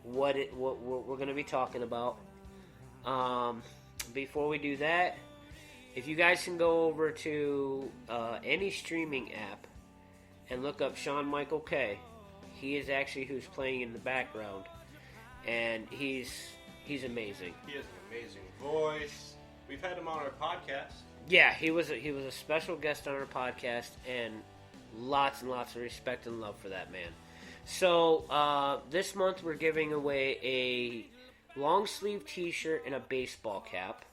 what we're going to be talking about. Before we do that, if you guys can go over to any streaming app and look up Sean Michael K. He is actually who's playing in the background, and he's amazing. He has an amazing voice. We've had him on our podcast. Yeah, he was a special guest on our podcast, and lots and lots of respect and love for that man. So this month we're giving away a long sleeve T-shirt and a baseball cap.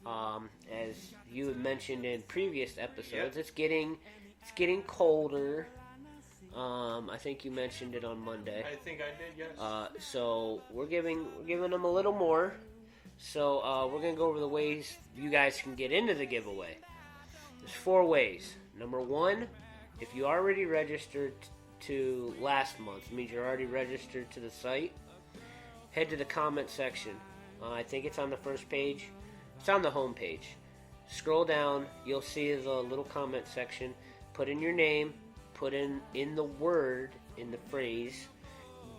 As you had mentioned in previous episodes, it's getting colder. I think you mentioned it on Monday. I think I did, yes. So we're giving them a little more. So we're gonna go over the ways you guys can get into the giveaway. There's 4 ways. Number 1, if you already registered to last month, it means you're already registered to the site. Head to the comment section. I think it's on the first page. It's on the home page. Scroll down. You'll see the little comment section. Put in your name. Put in the word, in the phrase,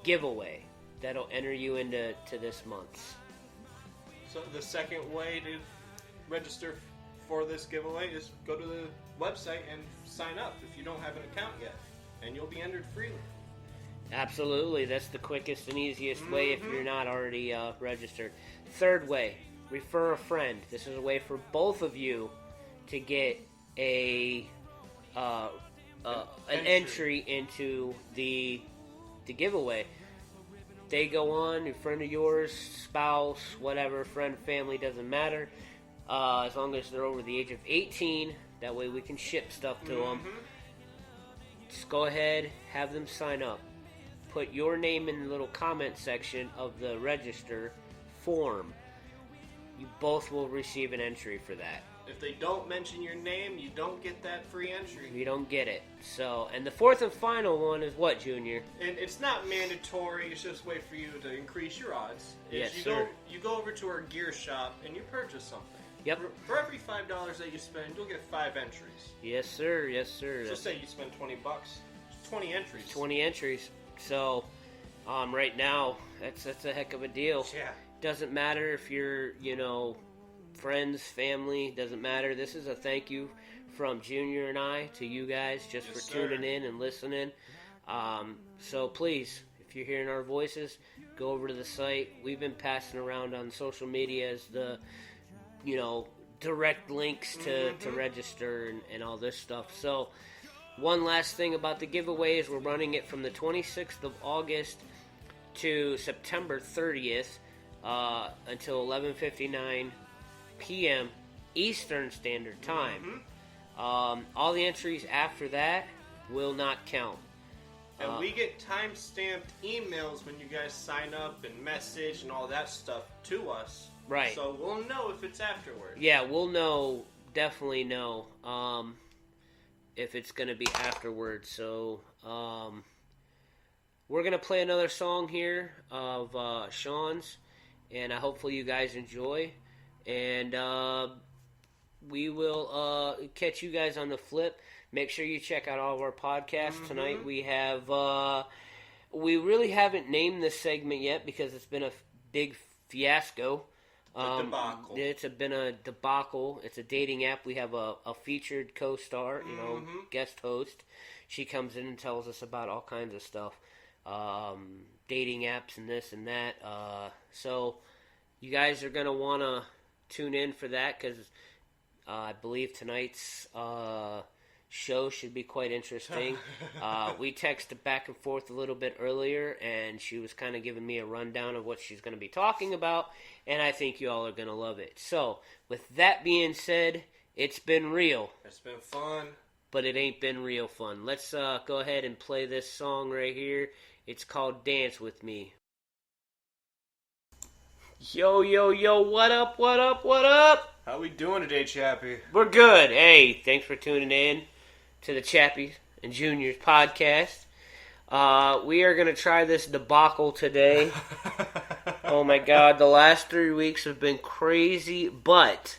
giveaway. That'll enter you into this month's. So the second way to register for this giveaway is go to the website and sign up if you don't have an account yet. And you'll be entered freely. Absolutely. That's the quickest and easiest way if you're not already registered. Third way, refer a friend. This is a way for both of you to get an entry into the giveaway. They go on, a friend of yours, spouse, whatever, friend, family, doesn't matter. As long as they're over the age of 18, that way we can ship stuff to them. Just go ahead, have them sign up. Put your name in the little comment section of the register form. You both will receive an entry for that. If they don't mention your name, you don't get that free entry. You don't get it. So, and the fourth and final one is what, Junior? And it's not mandatory. It's just a way for you to increase your odds. Yes, sir. You go over to our gear shop and you purchase something. Yep. For every $5 that you spend, you'll get 5 entries. Yes, sir. Yes, sir. So say you spend $20, it's 20 entries. 20 entries. So, right now, that's a heck of a deal. Yeah. Doesn't matter if you're, friends, family, doesn't matter. This is a thank you from Junior and I to you guys just for tuning in and listening. So please, if you're hearing our voices, go over to the site. We've been passing around on social media as the, direct links to register and all this stuff. So one last thing about the giveaway is we're running it from the 26th of August to September 30th until 11:59 p.m. Eastern Standard Time. All the entries after that will not count. And we get time-stamped emails when you guys sign up and message and all that stuff to us. Right. So we'll know if it's afterwards. Yeah, we'll know, definitely know, if it's going to be afterwards. So, we're going to play another song here of Sean's, and hopefully you guys enjoy. And we will catch you guys on the flip. Make sure you check out all of our podcasts. Tonight we have, we really haven't named this segment yet because it's been a big fiasco. Debacle. It's been a debacle. It's a dating app. We have a featured co-star, guest host. She comes in and tells us about all kinds of stuff. Dating apps and this and that. So you guys are going to want to tune in for that because I believe tonight's show should be quite interesting. We texted back and forth a little bit earlier, and she was kind of giving me a rundown of what she's going to be talking about, and I think you all are going to love it. So, with that being said, it's been real. It's been fun. But it ain't been real fun. Let's go ahead and play this song right here. It's called Dance With Me. Yo, yo, yo, what up, what up, what up? How we doing today, Chappy? We're good. Hey, thanks for tuning in to the Chappies and Juniors podcast. We are going to try this debacle today. Oh my God, the last 3 weeks have been crazy, but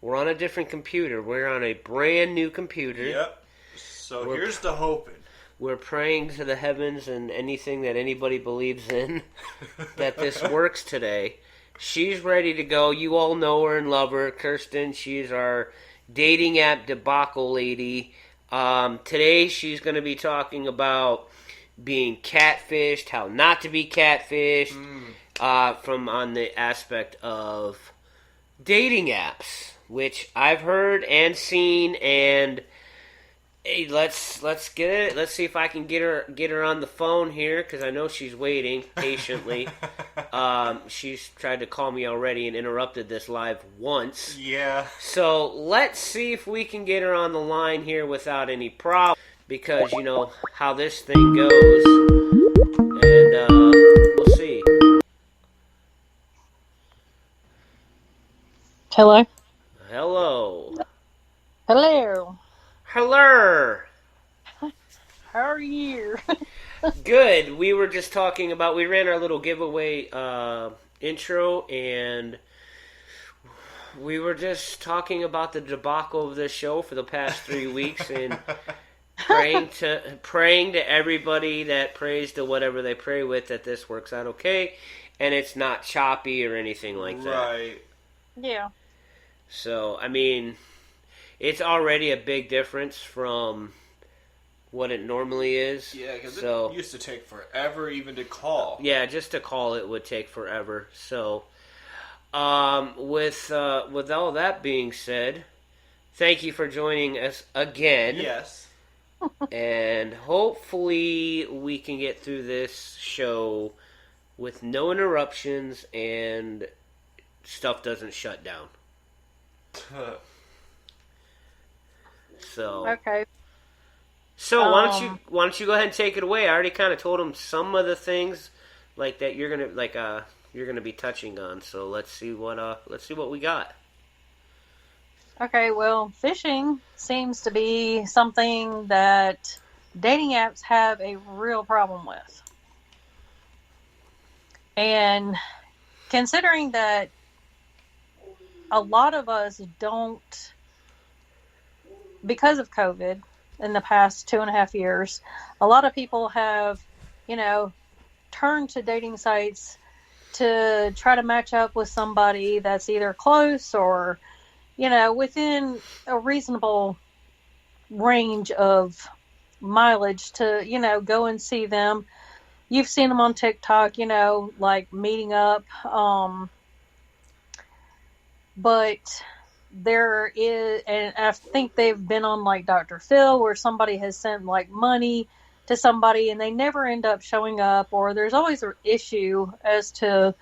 we're on a different computer. We're on a brand new computer. Yep. So here's the hoping. we're praying to the heavens and anything that anybody believes in that this works today. She's ready to go. You all know her and love her. Kirsten, she's our dating app debacle lady. Today she's going to be talking about being catfished, how not to be catfished, from on the aspect of dating apps, which I've heard and seen, and hey, let's get it. Let's see if I can get her on the phone here, because I know she's waiting patiently. She's tried to call me already and interrupted this live once. Yeah. So let's see if we can get her on the line here without any problem, because you know how this thing goes, and we'll see. Hello? Hello. Hello. Hello. How are you? Good. We were just talking about, we ran our little giveaway intro, and we were just talking about the debacle of this show for the past 3 weeks, and praying to everybody that prays to whatever they pray with that this works out okay, and it's not choppy or anything like that. Right. Yeah. So, I mean, it's already a big difference from what it normally is. Yeah, because so, it used to take forever even to call. Yeah, just to call it would take forever. So, with all that being said, thank you for joining us again. Yes. And hopefully we can get through this show with no interruptions and stuff doesn't shut down. So Okay. So why don't you go ahead and take it away? I already kind of told him some of the things like that you're gonna be touching on. So let's see what we got. Okay, well, phishing seems to be something that dating apps have a real problem with. And considering that a lot of us don't, because of COVID in the past 2.5 years, a lot of people have, turned to dating sites to try to match up with somebody that's either close or, within a reasonable range of mileage to, go and see them. You've seen them on TikTok, like meeting up. But there is, and I think they've been on like Dr. Phil, where somebody has sent like money to somebody and they never end up showing up, or there's always an issue as to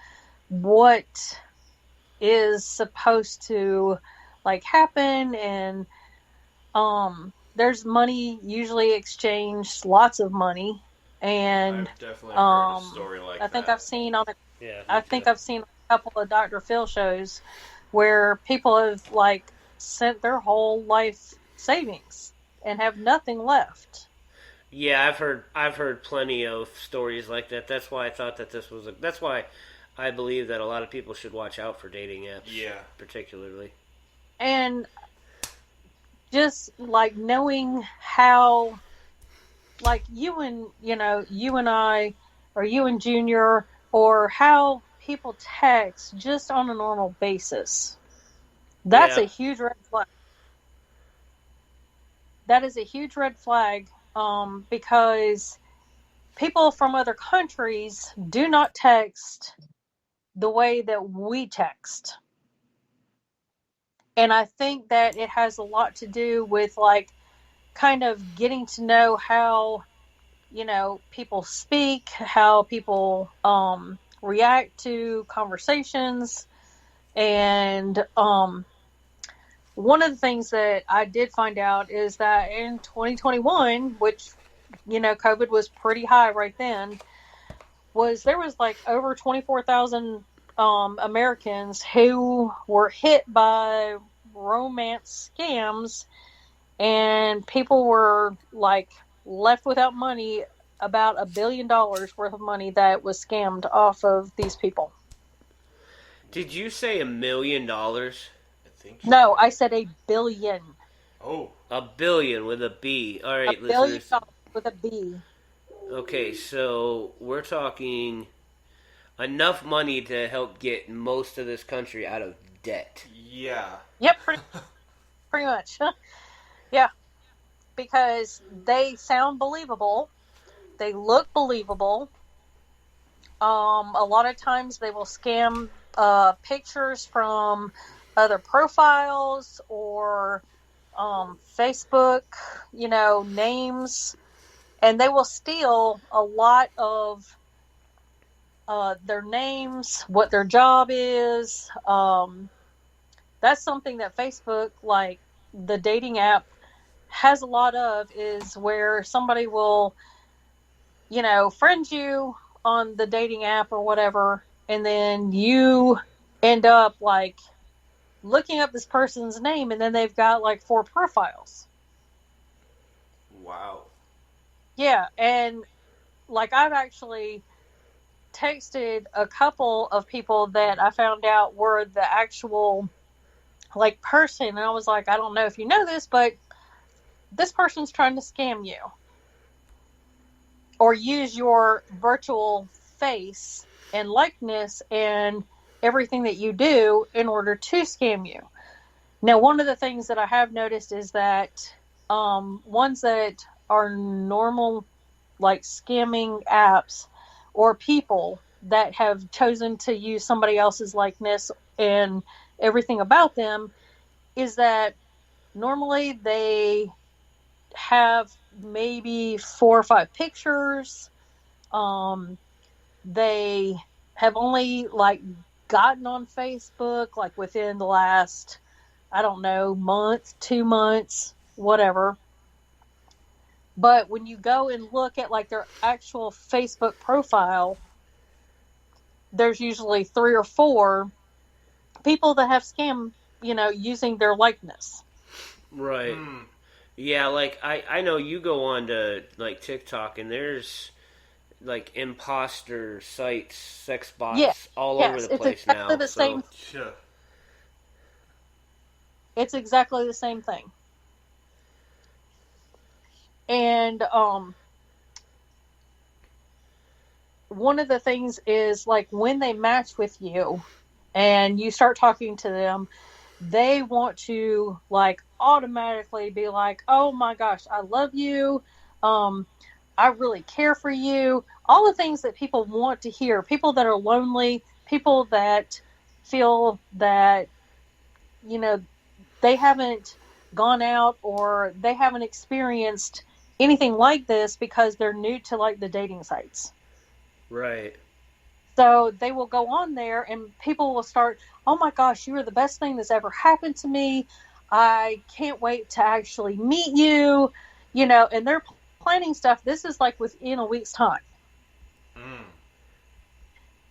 what is supposed to like happen, and there's money usually exchanged, lots of money, and I've definitely heard a story like that. I think I've seen on I've seen a couple of Dr. Phil shows where people have like sent their whole life savings and have nothing left. Yeah, I've heard plenty of stories like that. That's why I thought that that's why I believe that a lot of people should watch out for dating apps. Yeah. Particularly. And just like knowing how, like you and I, or you and Junior, or how people text just on a normal basis. That's a huge red flag. That is a huge red flag, because people from other countries do not text the way that we text. And I think that it has a lot to do with like kind of getting to know how, people speak, how people react to conversations. And one of the things that I did find out is that in 2021, which, COVID was pretty high right then, there was like over 24,000 Americans who were hit by romance scams, and people were like left without money, about $1 billion worth of money that was scammed off of these people. Did you say $1 million? I think No, so. I said $1 billion. Oh. $1 billion with a B. All right, $1 billion. listeners. with a B. Okay, so we're talking enough money to help get most of this country out of debt. Yeah. Yep, pretty much. Yeah, because they sound believable. They look believable. A lot of times they will scam pictures from other profiles or Facebook, names, and they will steal a lot of their names, what their job is. That's something that Facebook, like the dating app, has a lot of, is where somebody will, friend you on the dating app or whatever, and then you end up like looking up this person's name, and then they've got like 4 profiles. Wow. Yeah, and like I've actually texted a couple of people that I found out were the actual like person, and I was like, I don't know if you know this, but this person's trying to scam you or use your virtual face and likeness and everything that you do in order to scam you. Now, one of the things that I have noticed is that ones that are normal, like scamming apps or people that have chosen to use somebody else's likeness and everything about them, is that normally they have maybe 4 or 5 pictures. They have only like gotten on Facebook like within the last, I don't know, month, 2 months, whatever. But when you go and look at like their actual Facebook profile, there's usually 3 or 4 people that have scammed, using their likeness. Right. Yeah, like I know you go on to like TikTok and there's like imposter sites, sex bots all over the place now. The same. It's exactly the same thing. And one of the things is like when they match with you and you start talking to them, they want to like automatically be like, oh my gosh, I love you. I really care for you. All the things that people want to hear. People that are lonely, people that feel that, they haven't gone out or they haven't experienced anything like this because they're new to like the dating sites. Right. So they will go on there and people will start, oh my gosh, you are the best thing that's ever happened to me. I can't wait to actually meet you, and they're planning stuff. This is like within a week's time.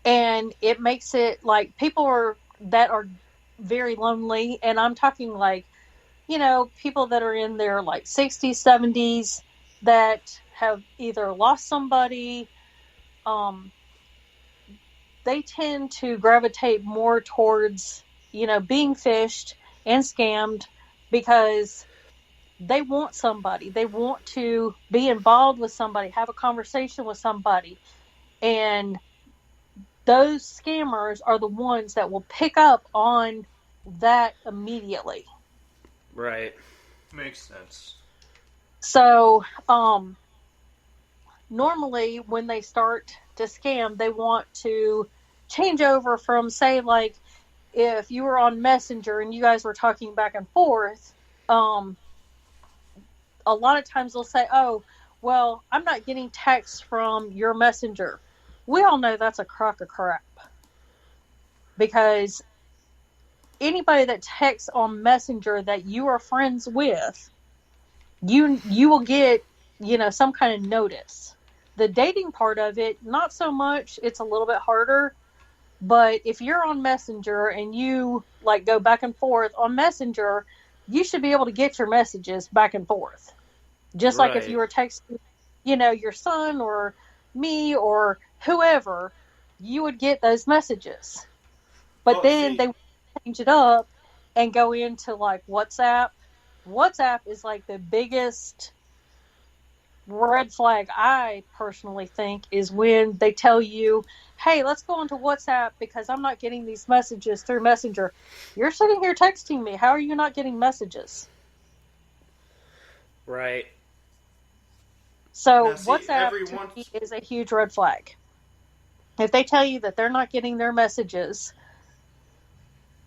And it makes it like people that are very lonely. And I'm talking like, people that are in their like 60s, 70s that have either lost somebody, they tend to gravitate more towards, being fished and scammed because they want somebody. They want to be involved with somebody, have a conversation with somebody. And those scammers are the ones that will pick up on that immediately. Right. Makes sense. So, normally when they start to scam, they want to change over from, say, like, if you were on Messenger and you guys were talking back and forth, a lot of times they'll say, oh, well, I'm not getting texts from your Messenger. We all know that's a crock of crap. Because anybody that texts on Messenger that you are friends with, you will get, some kind of notice. The dating part of it, not so much. It's a little bit harder. But if you're on Messenger and you like go back and forth on Messenger, you should be able to get your messages back and forth. Just like if you were texting, your son or me or whoever, you would get those messages. But then they change it up and go into like WhatsApp. WhatsApp is like the biggest red flag I personally think is when they tell you, hey, let's go onto WhatsApp because I'm not getting these messages through Messenger. You're sitting here texting me. How are you not getting messages? Right. So Now, see, WhatsApp to me is a huge red flag. If they tell you that they're not getting their messages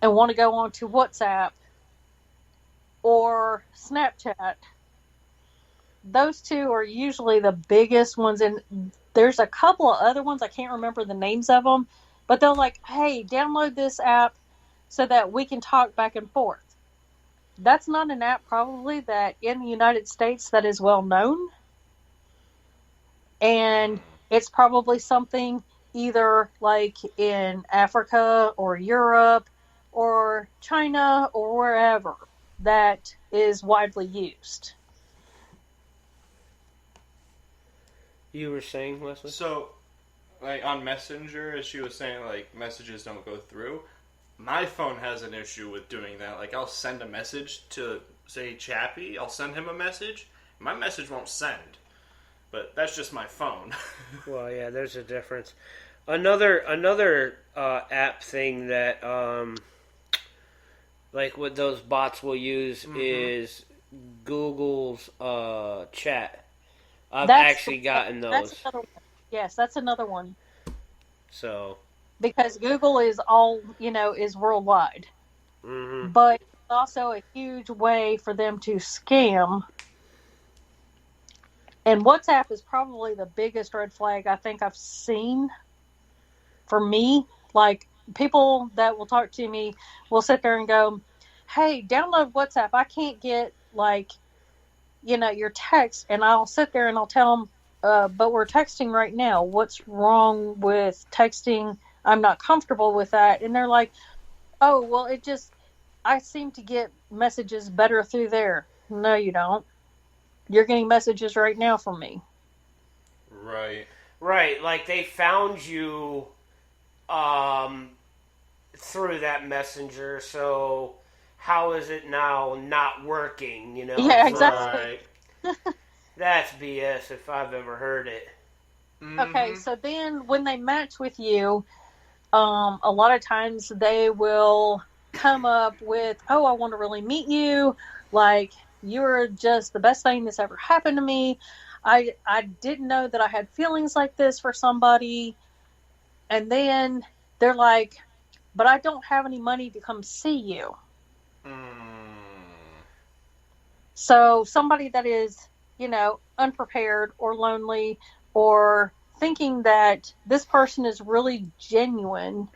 and want to go on to WhatsApp or Snapchat, those two are usually the biggest ones. And there's a couple of other ones, I can't remember the names of them, but they're like, hey, download this app so that we can talk back and forth. That's not an app probably that in the United States that is well known. And it's probably something either like in Africa or Europe or China or wherever that is widely used. You were saying, Wesley? So, like on Messenger, as she was saying, like messages don't go through. My phone has an issue with doing that. Like I'll send a message to, say, Chappy. I'll send him a message. My message won't send. But that's just my phone. Well, yeah, there's a difference. Another app thing that like what those bots will use is Google's chat. I've actually gotten those. That's another one. Yes, that's another one. So because Google is all, is worldwide. Mm-hmm. But it's also a huge way for them to scam. And WhatsApp is probably the biggest red flag I think I've seen for me. Like, people that will talk to me will sit there and go, hey, download WhatsApp. I can't get, your text. And I'll sit there and I'll tell them, but we're texting right now. What's wrong with texting? I'm not comfortable with that. And they're like, oh, well, I seem to get messages better through there. No, you don't. You're getting messages right now from me. Right. Right, like they found you through that messenger, so how is it now not working, Yeah, exactly. Right. That's BS if I've ever heard it. Mm-hmm. Okay, so then when they match with you, a lot of times they will come up with, oh, I want to really meet you. Like, you're just the best thing that's ever happened to me. I didn't know that I had feelings like this for somebody. And then they're like, but I don't have any money to come see you. So somebody that is, unprepared or lonely or thinking that this person is really genuine,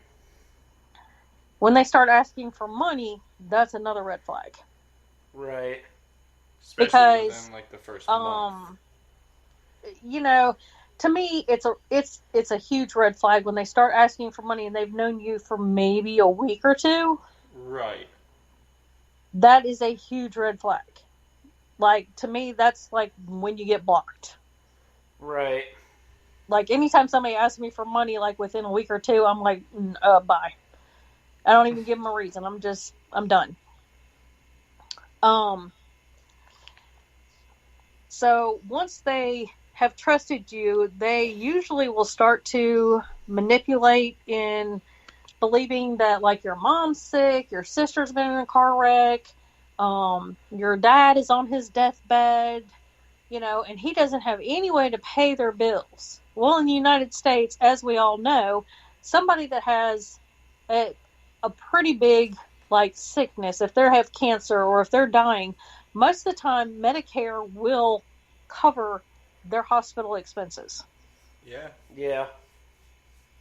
when they start asking for money, that's another red flag. Right. Especially because within like the first month. To me, it's a huge red flag when they start asking for money and they've known you for maybe a week or two. Right. That is a huge red flag. Like, to me, that's like when you get blocked. Right. Like, anytime somebody asks me for money, like within a week or two, I'm like, bye. I don't even give them a reason. I'm done. So once they have trusted you, they usually will start to manipulate in believing that, like, your mom's sick, your sister's been in a car wreck, your dad is on his deathbed, and he doesn't have any way to pay their bills. Well, in the United States, as we all know, somebody that has a pretty big, sickness, if they have cancer or if they're dying, most of the time Medicare will cover their hospital expenses. Yeah. Yeah.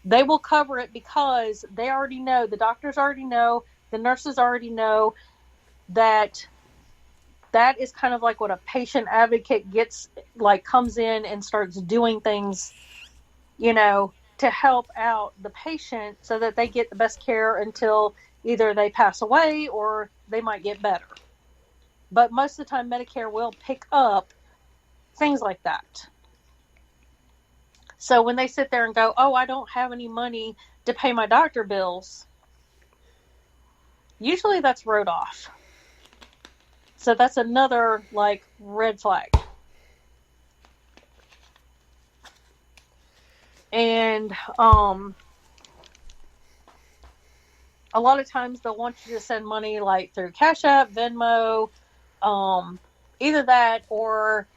They will cover it because they already know, the doctors already know, the nurses already know that is kind of like what a patient advocate gets, comes in and starts doing things, to help out the patient so that they get the best care until either they pass away or they might get better. But most of the time, Medicare will pick up things like that. So when they sit there and go, oh, I don't have any money to pay my doctor bills, usually that's wrote off. So that's another, red flag. And a lot of times they'll want you to send money like through Cash App, Venmo, either that, or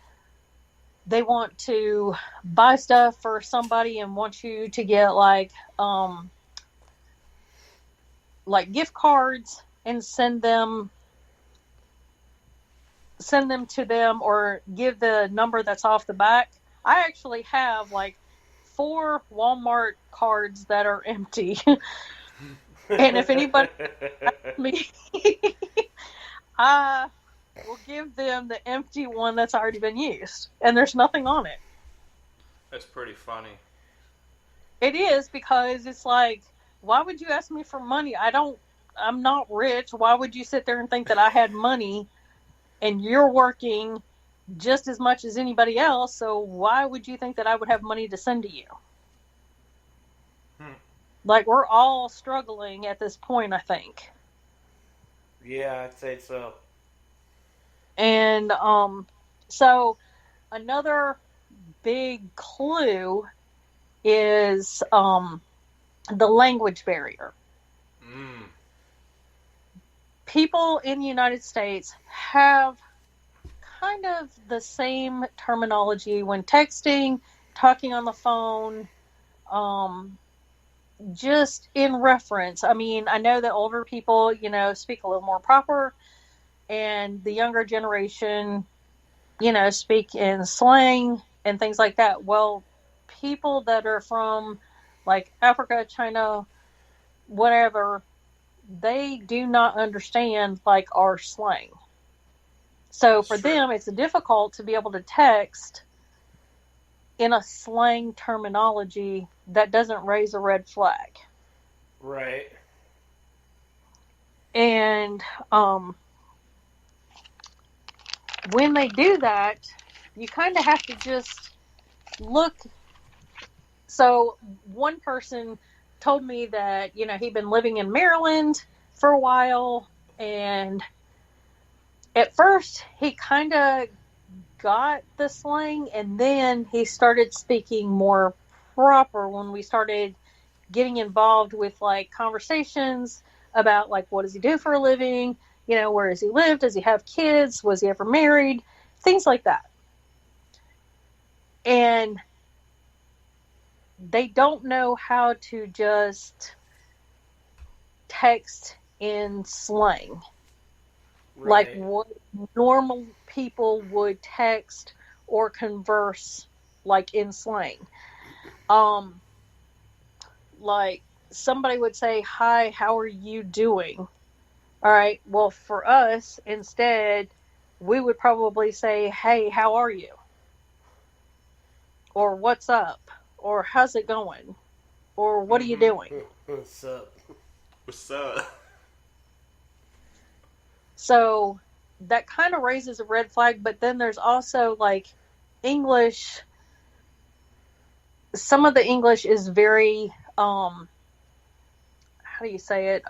they want to buy stuff for somebody and want you to get like gift cards and send them to them, or give the number that's off the back. I actually have like 4 Walmart cards that are empty. And if anybody asks me, I will give them the empty one that's already been used, and there's nothing on it. That's pretty funny. It is, because it's like, why would you ask me for money? I'm not rich. Why would you sit there and think that I had money, and you're working just as much as anybody else, so why would you think that I would have money to send to you? Like, we're all struggling at this point, I think. Yeah, I'd say so. And so another big clue is the language barrier. People in the United States have kind of the same terminology when texting, talking on the phone, just in reference. I mean, I know that older people, speak a little more proper, and the younger generation, speak in slang and things like that. Well, people that are from like Africa, China, whatever, they do not understand like our slang. So for them, it's difficult to be able to text in a slang terminology that doesn't raise a red flag. Right. And when they do that, you kind of have to just look. So one person told me that, he'd been living in Maryland for a while, and at first he kind of got the slang, and then he started speaking more proper when we started getting involved with like conversations about like, what does he do for a living? Where does he live? Does he have kids? Was he ever married? Things like that. And they don't know how to just text in slang. Right. Like what normal people would text or converse like in slang. Like somebody would say, "Hi, how are you doing?" All right. Well, for us, instead, we would probably say, "Hey, how are you?" Or "What's up?" Or "How's it going?" Or "What are you doing?" What's up? What's up? So that kind of raises a red flag, but then there's also like English. Some of the English is very, how do you say it?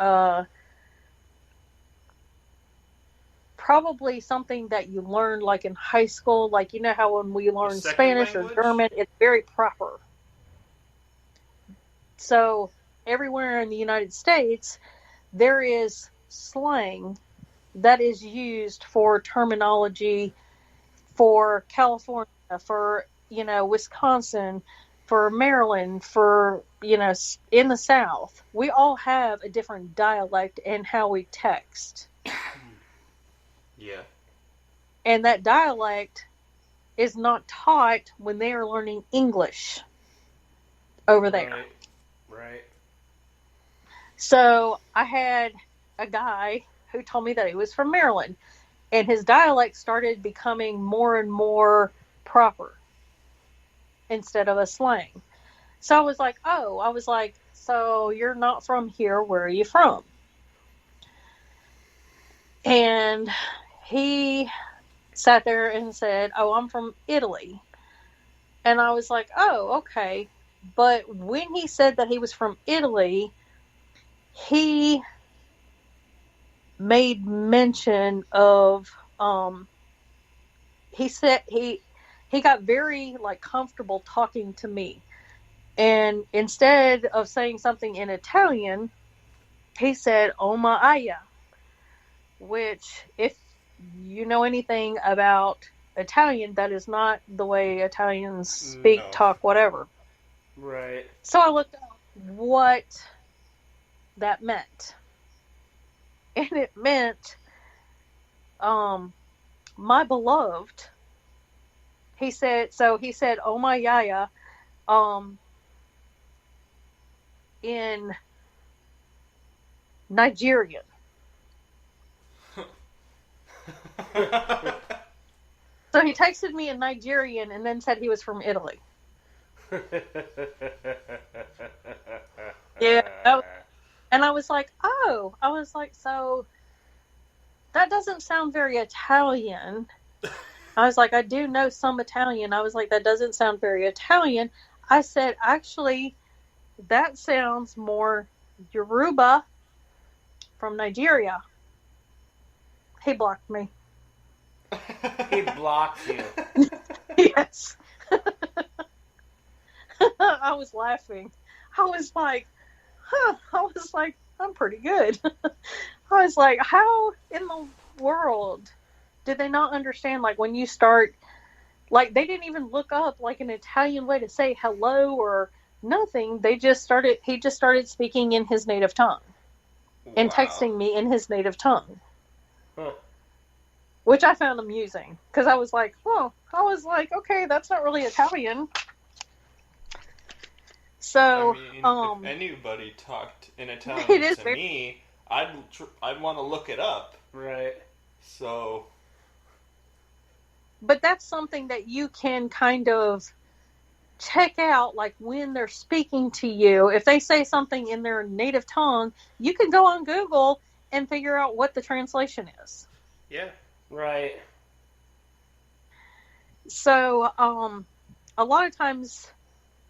Probably something that you learned like in high school. Like, how when we learn Spanish language? or German, it's very proper. So everywhere in the United States, there is slang that is used for terminology for California, for, Wisconsin, for Maryland, for, in the South. We all have a different dialect in how we text. Yeah. And that dialect is not taught when they are learning English over there. Right. So I had a guy who told me that he was from Maryland, and his dialect started becoming more and more proper instead of a slang. So I was like, so you're not from here, where are you from? And he sat there and said, "Oh, I'm from Italy." And I was like, "Oh, okay." But when he said that he was from Italy, he made mention of, he said he got very like comfortable talking to me. And instead of saying something in Italian, he said "Oma aya," which, if you know anything about Italian, that is not the way Italians speak, talk, whatever. Right. So I looked up what that meant. And it meant, my beloved. He said, "Oh my yaya," in Nigerian. So he texted me in Nigerian and then said he was from Italy. Yeah. And I was like, oh. I was like, so that doesn't sound very Italian. I was like, I do know some Italian. I was like, that doesn't sound very Italian. I said, actually, that sounds more Yoruba from Nigeria. He blocked me. He blocked you. Yes. I was laughing. I was like, I'm pretty good. I was like, how in the world did they not understand? Like, when you start, like, they didn't even look up like an Italian way to say hello or nothing. He just started speaking in his native tongue and texting me in his native tongue. Huh. Which I found amusing, because I was like, okay, that's not really Italian. So, if anybody talked in Italian to me, I'd want to look it up. Right. So. But that's something that you can kind of check out, like when they're speaking to you. If they say something in their native tongue, you can go on Google and figure out what the translation is. Yeah. Right. So, a lot of times,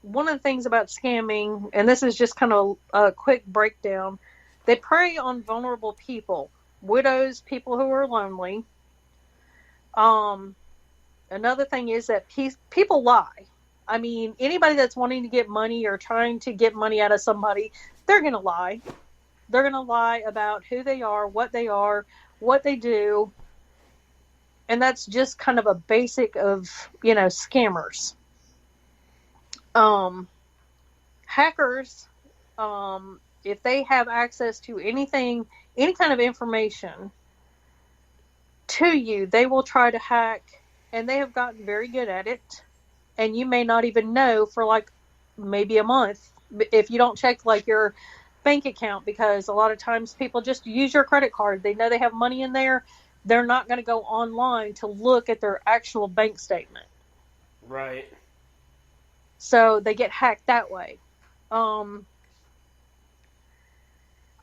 one of the things about scamming, and this is just kind of a quick breakdown, they prey on vulnerable people, widows, people who are lonely. Another thing is that people lie. I mean, anybody that's wanting to get money or trying to get money out of somebody, they're going to lie. They're going to lie about who they are, what they do. And that's just kind of a basic of, scammers. Hackers, if they have access to anything, any kind of information to you, they will try to hack, and they have gotten very good at it. And you may not even know for like maybe a month if you don't check like your bank account, because a lot of times people just use your credit card. They know they have money in there. They're not going to go online to look at their actual bank statement. Right. So they get hacked that way.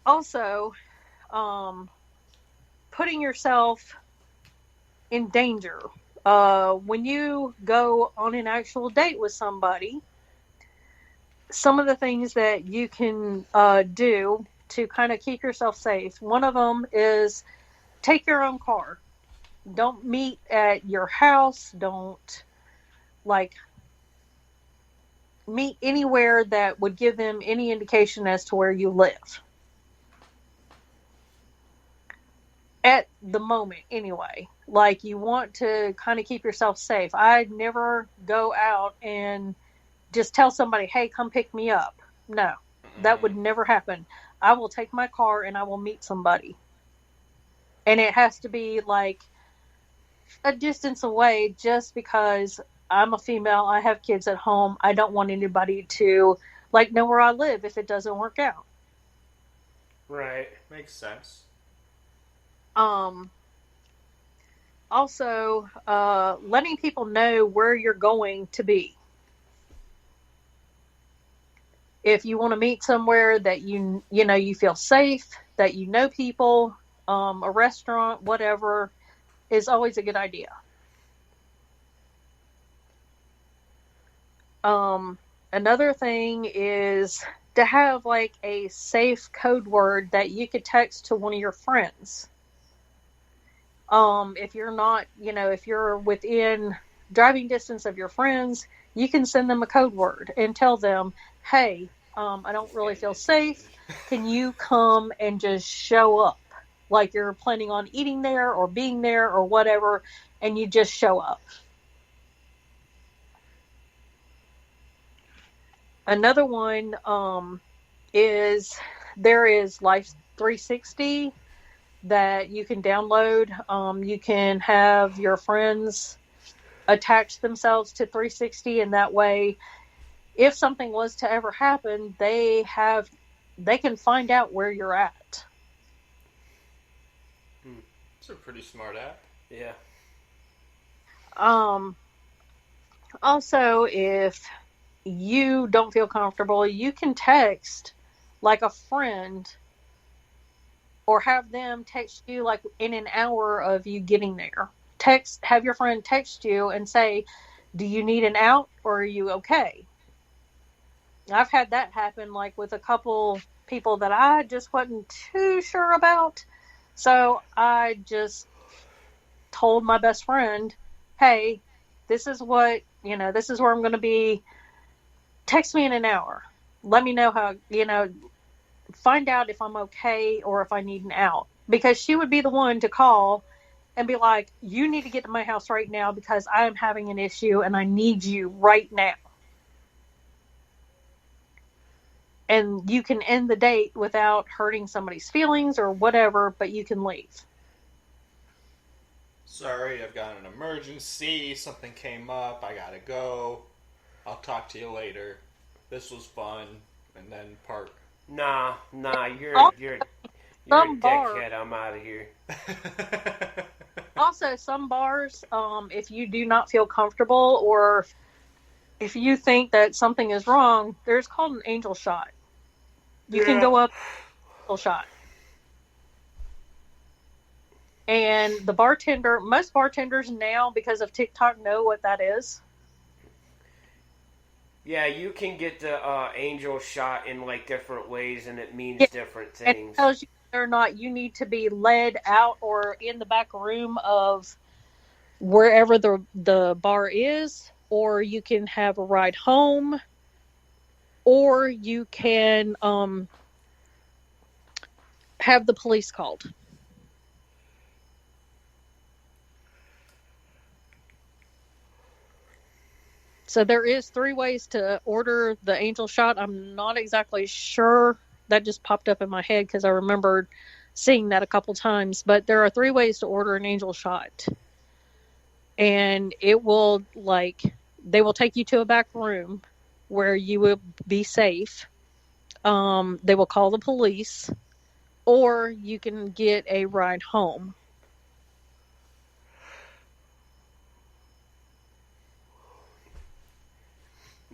Also, putting yourself in danger. When you go on an actual date with somebody, some of the things that you can do to kind of keep yourself safe. One of them is take your own car. Don't meet at your house. Don't meet anywhere that would give them any indication as to where you live. At the moment, anyway. Like, you want to kind of keep yourself safe. I'd never go out and just tell somebody, hey, come pick me up. No, that would never happen. I will take my car and I will meet somebody. And it has to be like a distance away, just because I'm a female. I have kids at home. I don't want anybody to know where I live if it doesn't work out. Right. Makes sense. Also, letting people know where you're going to be. If you want to meet somewhere that you feel safe, that you know people, a restaurant, whatever, is always a good idea. Another thing is to have a safe code word that you could text to one of your friends. If you're not, if you're within driving distance of your friends, you can send them a code word and tell them, hey, I don't really feel safe. Can you come and just show up? Like you're planning on eating there or being there or whatever, and you just show up. Another one is there is Life 360 that you can download. You can have your friends attach themselves to 360, and that way, if something was to ever happen, they can find out where you're at. It's a pretty smart app. Yeah. Also, if you don't feel comfortable, you can text like a friend or have them text you like in an hour of you getting there. Have your friend text you and say, do you need an out or are you okay? I've had that happen like with a couple people that I just wasn't too sure about. So I just told my best friend, hey, this is what, this is where I'm going to be. Text me in an hour. Let me know how, find out if I'm okay or if I need an out. Because she would be the one to call and be like, you need to get to my house right now because I am having an issue and I need you right now. And you can end the date without hurting somebody's feelings or whatever, but you can leave. Sorry, I've got an emergency. Something came up. I gotta go. I'll talk to you later. This was fun. And then part. Nah, you're a dickhead. I'm out of here. Also, some bars, if you do not feel comfortable or if you think that something is wrong, there's called an angel shot. You can go up angel shot. And most bartenders now, because of TikTok, know what that is. Yeah, you can get the angel shot in like different ways, and it means different things. And it tells you whether or not you need to be led out or in the back room of wherever the bar is, or you can have a ride home, or you can have the police called. So there is 3 ways to order the angel shot. I'm not exactly sure. That just popped up in my head because I remembered seeing that a couple times. But there are 3 ways to order an angel shot. And it will, they will take you to a back room where you will be safe. They will call the police. Or you can get a ride home.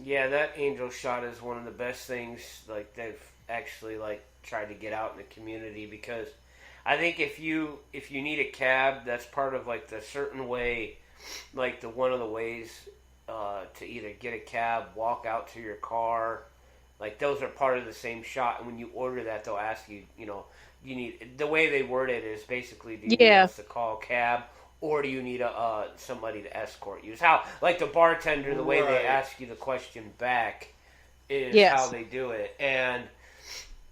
Yeah, that angel shot is one of the best things they've actually tried to get out in the community, because I think if you need a cab, that's part of the certain way, one of the ways to either get a cab, walk out to your car, those are part of the same shot. And when you order that, they'll ask you, you need, the way they word it is basically, do you need us to call a cab? Or do you need somebody to escort you? It's how, the bartender, the way they ask you the question back is how they do it. And,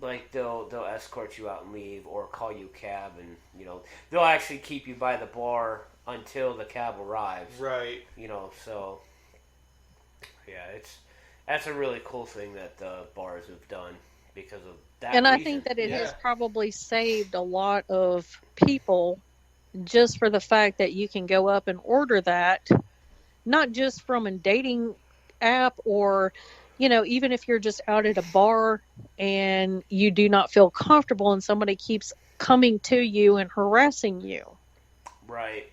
they'll escort you out and leave, or call you a cab, and, they'll actually keep you by the bar until the cab arrives. Right. So, yeah, that's a really cool thing that the bars have done because of that And reason. I think that it has probably saved a lot of people just for the fact that you can go up and order that, not just from a dating app or, even if you're just out at a bar and you do not feel comfortable and somebody keeps coming to you and harassing you. Right.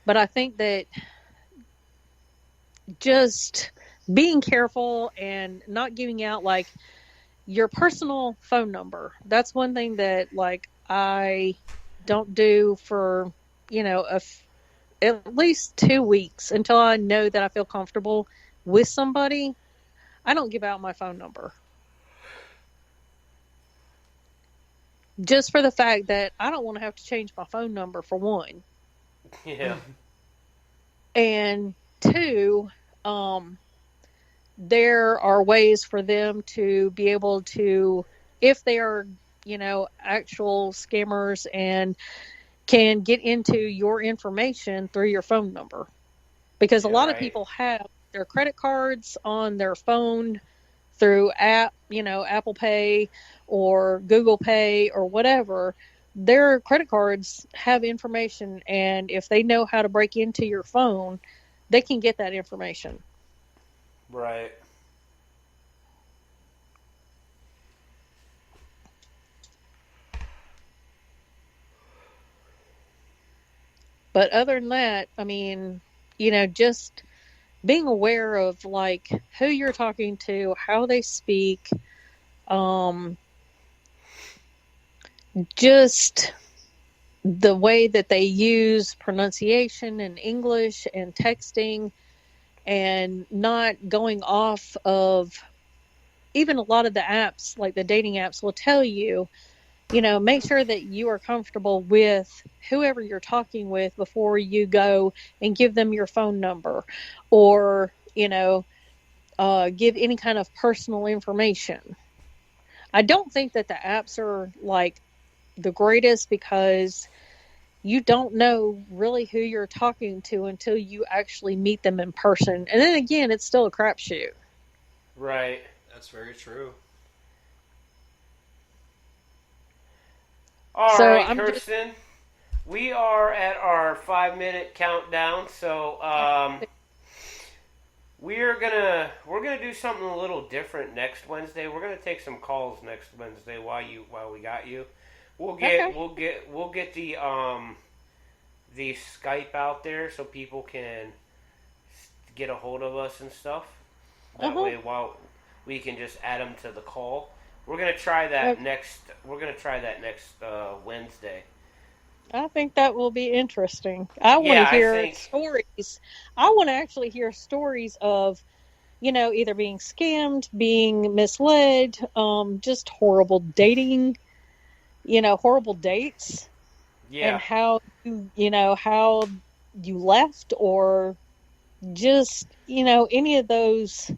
But I think that just being careful and not giving out your personal phone number. That's one thing that I don't do for, at least 2 weeks until I know that I feel comfortable with somebody. I don't give out my phone number. Just for the fact that I don't want to have to change my phone number for one. Yeah. And two, there are ways for them to be able to, if they are, actual scammers and can get into your information through your phone number. Because a lot of people have their credit cards on their phone through Apple Pay or Google Pay or whatever. Their credit cards have information, and if they know how to break into your phone, they can get that information. Right. But other than that, I mean, just being aware of like who you're talking to, how they speak, just the way that they use pronunciation in English and texting, and not going off of, even a lot of the apps, like the dating apps will tell you, make sure that you are comfortable with whoever you're talking with before you go and give them your phone number, or, give any kind of personal information. I don't think that the apps are like the greatest, because you don't know really who you're talking to until you actually meet them in person. And then again, it's still a crapshoot. Right. That's very true. All right, Kirsten. We are at our 5-minute countdown, so we're gonna do something a little different next Wednesday. We're gonna take some calls next Wednesday while we got you. We'll get the Skype out there so people can get a hold of us and stuff. That way, while we can just add them to the call. We're gonna try that next. We're gonna try that next Wednesday. I think that will be interesting. I want to hear stories. I want to actually hear stories of, either being scammed, being misled, just horrible dating, horrible dates, and how how you left, or just any of those.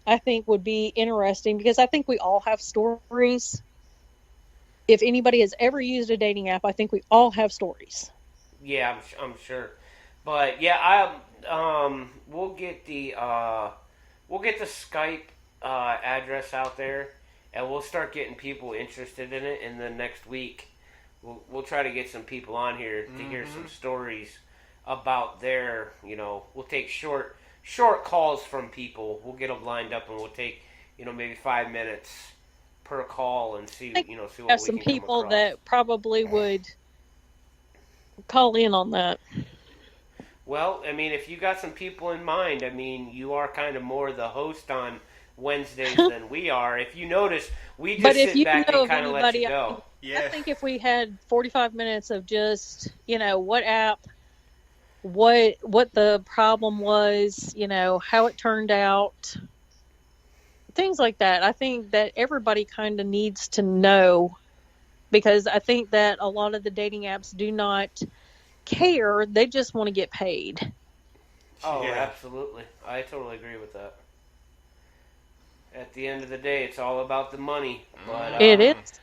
I think would be interesting, because I think we all have stories. If anybody has ever used a dating app, I think we all have stories. Yeah, I'm sure. But yeah, we'll get the Skype address out there, and we'll start getting people interested in it. And then next week, we'll try to get some people on here to hear some stories about their. We'll take short calls from people. We'll get them lined up, and we'll take maybe 5 minutes per call and see what we can come across. Some people that probably would call in on that. Well, I mean, if you got some people in mind, I mean, you are kind of more the host on Wednesdays than we are. If you notice, we just sit back and kind of let you go. I think if we had 45 minutes of just, what app, what the problem was, how it turned out, things like that. I think that everybody kind of needs to know, because I think that a lot of the dating apps do not care. They just want to get paid. Oh, yeah. Absolutely. I totally agree with that. At the end of the day, it's all about the money. But it is.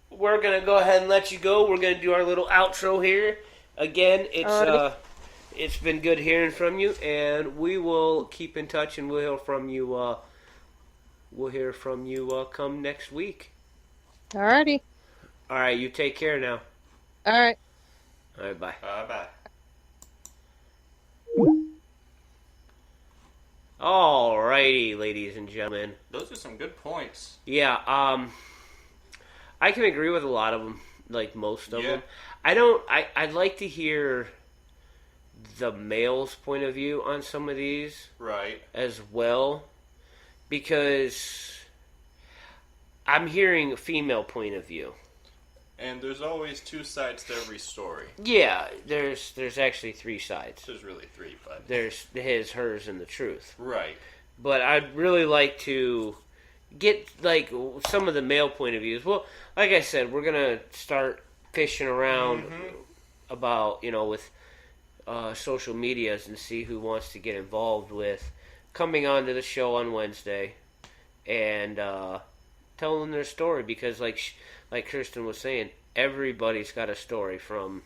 We're going to go ahead and let you go. We're going to do our little outro here. Again, it's been good hearing from you, and we will keep in touch, and we'll hear from you. We'll hear from you come next week. Alrighty. All right, you take care now. All right. All right, bye. Bye. All righty, ladies and gentlemen. Those are some good points. Yeah, I can agree with a lot of them, like most of them. I'd like to hear the male's point of view on some of these. Right. As well. Because I'm hearing a female point of view. And there's always two sides to every story. Yeah, there's actually 3 sides. There's really 3, but... There's his, hers, and the truth. Right. But I'd really like to get, like, some of the male point of views. Well, like I said, we're going to start fishing around about, with social medias and see who wants to get involved with coming onto the show on Wednesday and telling their story, because like Kirsten was saying, everybody's got a story from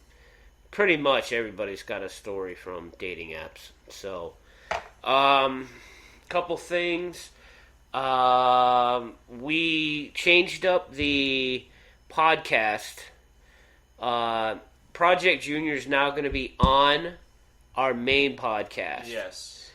pretty much everybody's got a story from dating apps. So couple things, we changed up the podcast. Project Junior is now going to be on our main podcast. Yes.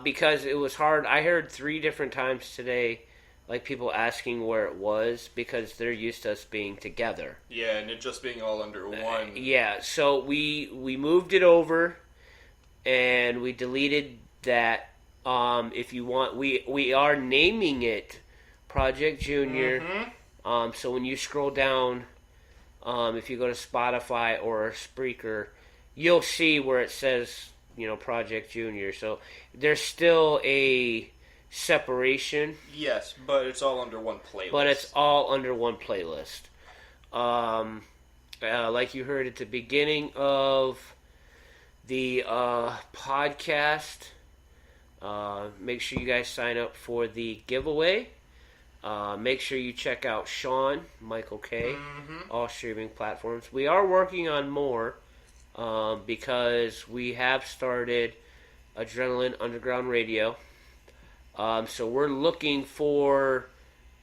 Because it was hard. I heard 3 different times today, like people asking where it was, because they're used to us being together. Yeah, and it just being all under one. Yeah, so we moved it over, and we deleted that. If you want, we are naming it Project Junior. Mm-hmm. So when you scroll down, if you go to Spotify or Spreaker, you'll see where it says, Project Junior. So there's still a separation. Yes, but it's all under one playlist. Like you heard at the beginning of the podcast, make sure you guys sign up for the giveaway. Make sure you check out Sean, Michael K, all streaming platforms. We are working on more because we have started Adrenaline Underground Radio. So we're looking for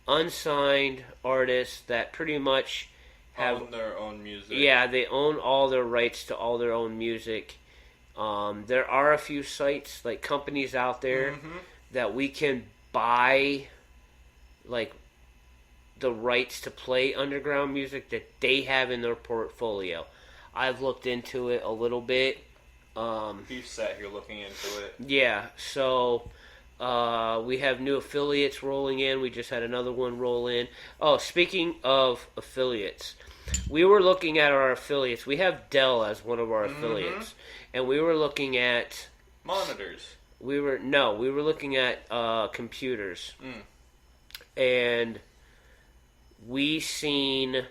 unsigned artists that pretty much have own their own music. Yeah, they own all their rights to all their own music. There are a few sites, like companies out there, that we can buy like the rights to play underground music that they have in their portfolio. I've looked into it a little bit. You sat here looking into it. Yeah, so we have new affiliates rolling in. We just had another one roll in. Oh, speaking of affiliates, we were looking at our affiliates. We have Dell as one of our affiliates, and we were looking at monitors. We were looking at computers. And we seen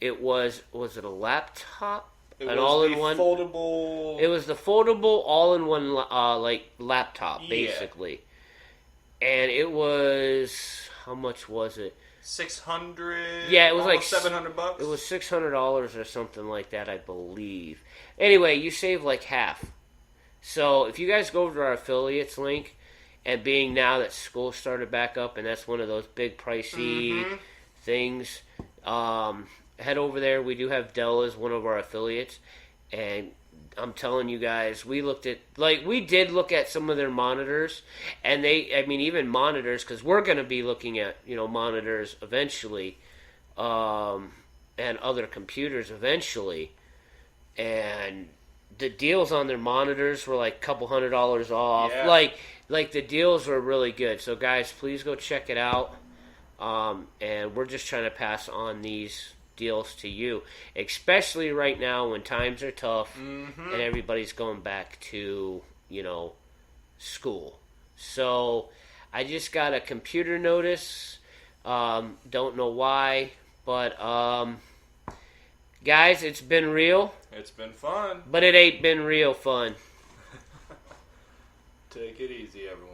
it was it a laptop? An all-in-one foldable. It was the foldable all-in-one like laptop basically. And it was, how much was it? 600. Yeah, it was like $700. It was $600 or something like that, I believe. Anyway, you save like half. So if you guys go over to our affiliates link, and being now that school started back up, and that's one of those big pricey things, head over there. We do have Dell as one of our affiliates, and I'm telling you guys, we did look at some of their monitors, and even monitors, because we're going to be looking at, monitors eventually, and other computers eventually, and the deals on their monitors were like a couple $100 off. Yeah. Like the deals were really good. So guys, please go check it out. And we're just trying to pass on these deals to you, especially right now when times are tough and everybody's going back to, school. So I just got a computer notice. Don't know why, but guys, it's been real. It's been fun. But it ain't been real fun. Take it easy, everyone.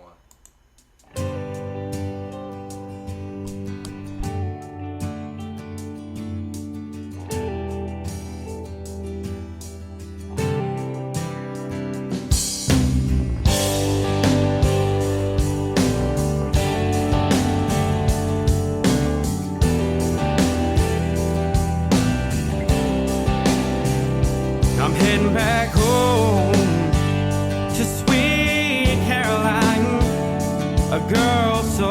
I'm heading back home to sweet Caroline, a girl so